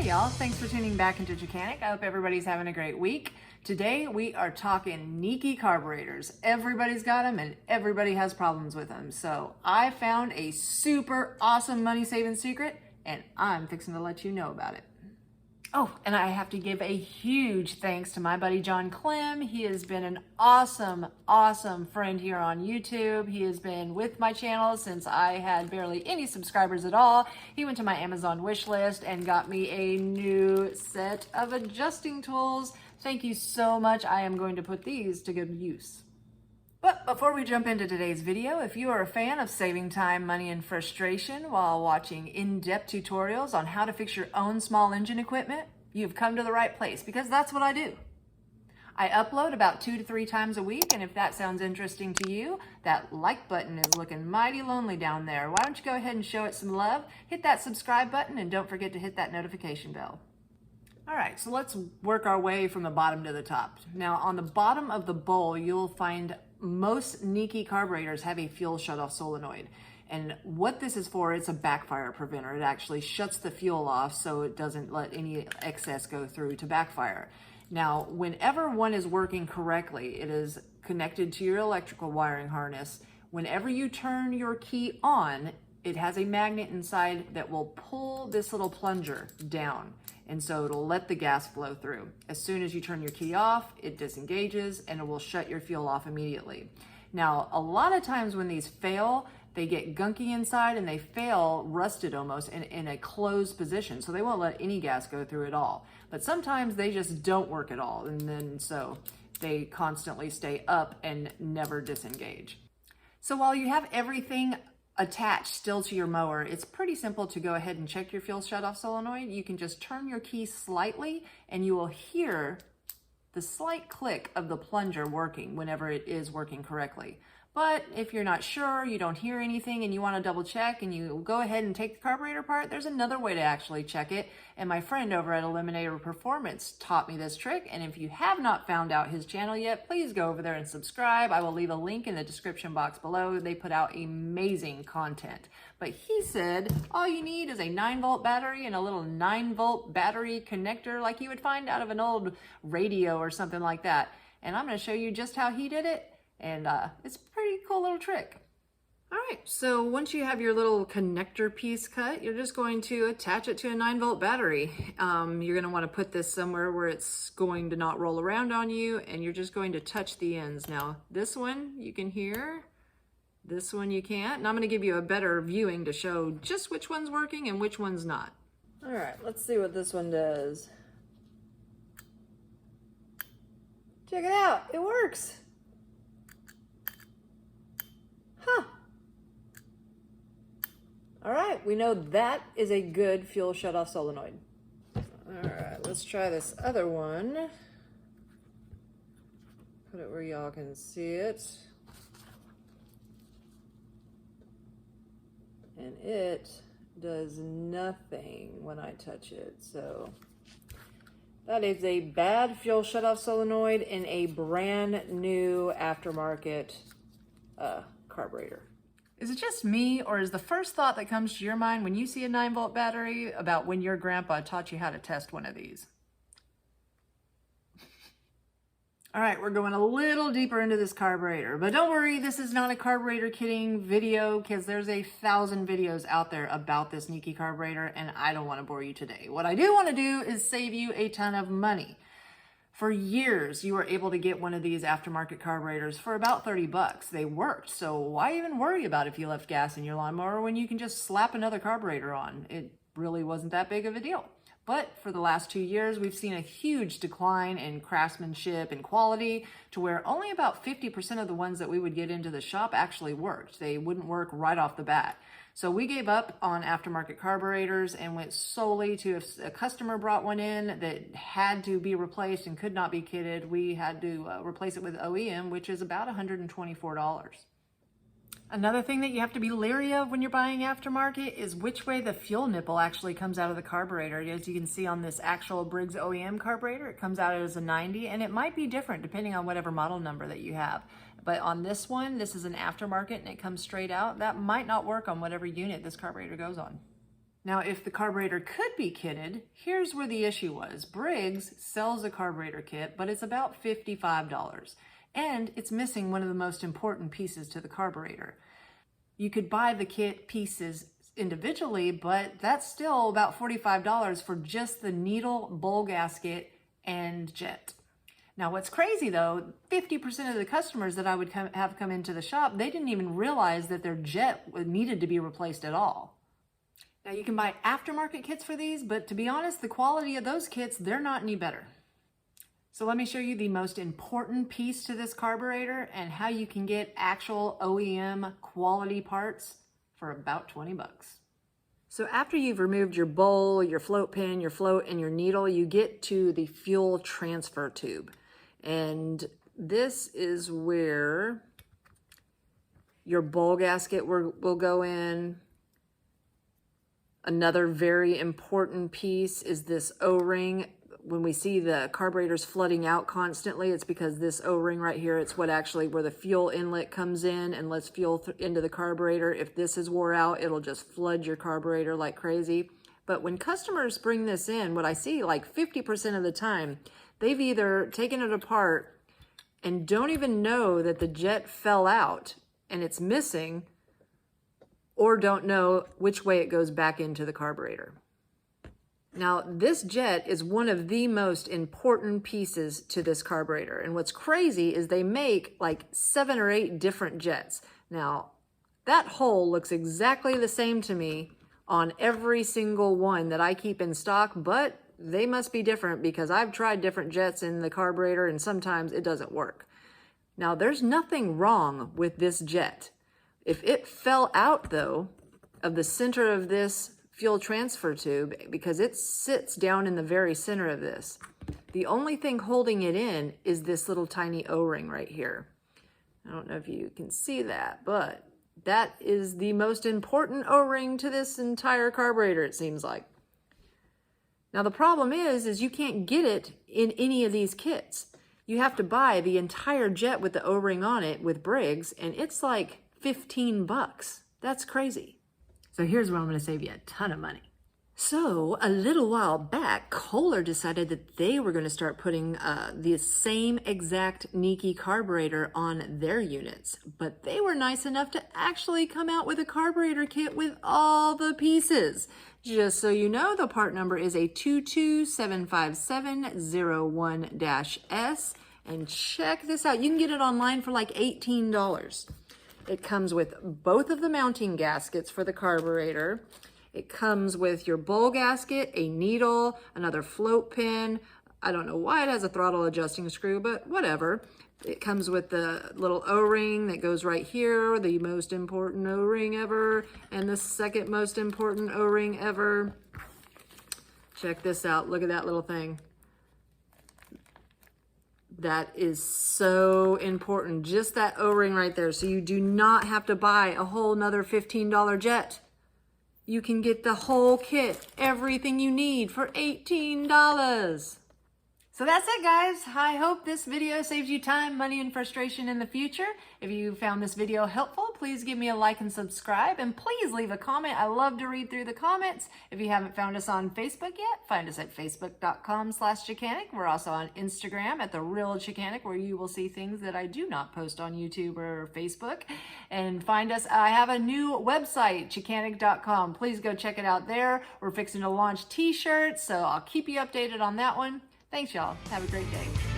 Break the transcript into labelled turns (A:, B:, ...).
A: Hey y'all, thanks for tuning back into Mechanic. I hope everybody's having a great week. Today we are talking Nikki carburetors. Everybody's got them and everybody has problems with them. So I found a super awesome money saving secret and I'm fixing to let you know about it. Oh, and I have to give a huge thanks to my buddy John Clem. He has been an awesome friend here on YouTube. He has been with my channel since I had barely any subscribers at all. He went to my Amazon wish list and got me a new set of adjusting tools. Thank you so much. I am going to put these to good use. But before we jump into today's video, if you are a fan of saving time, money, and frustration while watching in-depth tutorials on how to fix your own small engine equipment, you've come to the right place because that's what I do. I upload about 2 to 3 times a week, and if that sounds interesting to you, that like button is looking mighty lonely down there. Why don't you go ahead and show it some love? Hit that subscribe button and don't forget to hit that notification bell. All right, so let's work our way from the bottom to the top. Now, on the bottom of the bowl, you'll find most Nikki carburetors have a fuel shutoff solenoid. And what this is for, it's a backfire preventer. It actually shuts the fuel off so it doesn't let any excess go through to backfire. Now, whenever one is working correctly, it is connected to your electrical wiring harness. Whenever you turn your key on, it has a magnet inside that will pull this little plunger down. And so it'll let the gas flow through. As soon as you turn your key off, it disengages and it will shut your fuel off immediately. Now, a lot of times when these fail, they get gunky inside and they fail rusted almost in a closed position. So they won't let any gas go through at all. But sometimes they just don't work at all. And then so they constantly stay up and never disengage. So while you have everything attached still to your mower, it's pretty simple to go ahead and check your fuel shutoff solenoid. You can just turn your key slightly and you will hear the slight click of the plunger working whenever it is working correctly. But if you're not sure, you don't hear anything and you want to double check and you go ahead and take the carburetor apart, there's another way to actually check it. And my friend over at Eliminator Performance taught me this trick. And if you have not found out his channel yet, please go over there and subscribe. I will leave a link in the description box below. They put out amazing content. But he said all you need is a 9-volt battery and a little 9-volt battery connector like you would find out of an old radio or something like that. And I'm going to show you just how he did it. And it's a pretty cool little trick. All right, so once you have your little connector piece cut, you're just going to attach it to a 9-volt battery. You're gonna wanna put this somewhere where it's going to not roll around on you, and you're just going to touch the ends. Now, this one you can hear, this one you can't, and I'm gonna give you a better viewing to show just which one's working and which one's not. All right, let's see what this one does. Check it out, it works. Huh. All right, we know that is a good fuel shutoff solenoid. All right, let's try this other one. Put it where y'all can see it. And it does nothing when I touch it. So that is a bad fuel shutoff solenoid in a brand new aftermarket carburetor. Is it just me, or is the first thought that comes to your mind when you see a 9-volt battery about when your grandpa taught you how to test one of these? All right, we're going a little deeper into this carburetor, but don't worry, this is not a carburetor kitting video because there's 1,000 videos out there about this Nikki carburetor and I don't want to bore you today. What I do want to do is save you a ton of money. For years, you were able to get one of these aftermarket carburetors for about 30 bucks. They worked, so why even worry about if you left gas in your lawnmower when you can just slap another carburetor on? It really wasn't that big of a deal. But for the last 2 years, we've seen a huge decline in craftsmanship and quality to where only about 50% of the ones that we would get into the shop actually worked. They wouldn't work right off the bat. So we gave up on aftermarket carburetors and went solely to if a customer brought one in that had to be replaced and could not be kitted, we had to replace it with OEM, which is about $124. Another thing that you have to be leery of when you're buying aftermarket is which way the fuel nipple actually comes out of the carburetor. As you can see on this actual Briggs OEM carburetor, it comes out as a 90, and it might be different depending on whatever model number that you have. But on this one, this is an aftermarket and it comes straight out. That might not work on whatever unit this carburetor goes on. Now, if the carburetor could be kitted, here's where the issue was. Briggs sells a carburetor kit, but it's about $55, and it's missing one of the most important pieces to the carburetor. You could buy the kit pieces individually, but that's still about $45 for just the needle, bowl gasket, and jet. Now, what's crazy though, 50% of the customers that I would have come into the shop, they didn't even realize that their jet needed to be replaced at all. Now, you can buy aftermarket kits for these, but to be honest, the quality of those kits, they're not any better. So let me show you the most important piece to this carburetor and how you can get actual OEM quality parts for about 20 bucks. So after you've removed your bowl, your float pin, your float, and your needle, you get to the fuel transfer tube. And this is where your bowl gasket will go in. Another very important piece is this O-ring. When we see the carburetors flooding out constantly, it's because this O-ring right here, it's what actually where the fuel inlet comes in and lets fuel into the carburetor. If this is wore out, it'll just flood your carburetor like crazy. But when customers bring this in, what I see like 50% of the time, they've either taken it apart and don't even know that the jet fell out and it's missing, or don't know which way it goes back into the carburetor. Now, this jet is one of the most important pieces to this carburetor. And what's crazy is they make like 7 or 8 different jets. Now, that hole looks exactly the same to me on every single one that I keep in stock, but they must be different because I've tried different jets in the carburetor and sometimes it doesn't work. Now, there's nothing wrong with this jet. If it fell out, though, of the center of this fuel transfer tube, because it sits down in the very center of this, the only thing holding it in is this little tiny O-ring right here. I don't know if you can see that, but that is the most important O-ring to this entire carburetor, it seems like. Now, the problem is you can't get it in any of these kits. You have to buy the entire jet with the O-ring on it with Briggs, and it's like 15 bucks. That's crazy. So here's where I'm going to save you a ton of money. So a little while back, Kohler decided that they were going to start putting the same exact Nikki carburetor on their units, but they were nice enough to actually come out with a carburetor kit with all the pieces. Just so you know, the part number is a 2275701-S, and check this out. You can get it online for like $18. It comes with both of the mounting gaskets for the carburetor. It comes with your bowl gasket, a needle, another float pin. I don't know why it has a throttle adjusting screw, but whatever. It comes with the little O-ring that goes right here, the most important O-ring ever, and the second most important O-ring ever. Check this out. Look at that little thing. That is so important. Just that O-ring right there. So you do not have to buy a whole nother $15 jet. You can get the whole kit, everything you need for $18. So that's it, guys. I hope this video saves you time, money, and frustration in the future. If you found this video helpful, please give me a like and subscribe, and please leave a comment. I love to read through the comments. If you haven't found us on Facebook yet, find us at facebook.com/Chicanic. We're also on Instagram at The Real Chicanic, where you will see things that I do not post on YouTube or Facebook. And find us, I have a new website, Chicanic.com. Please go check it out there. We're fixing to launch t-shirts, so I'll keep you updated on that one. Thanks, y'all. Have a great day.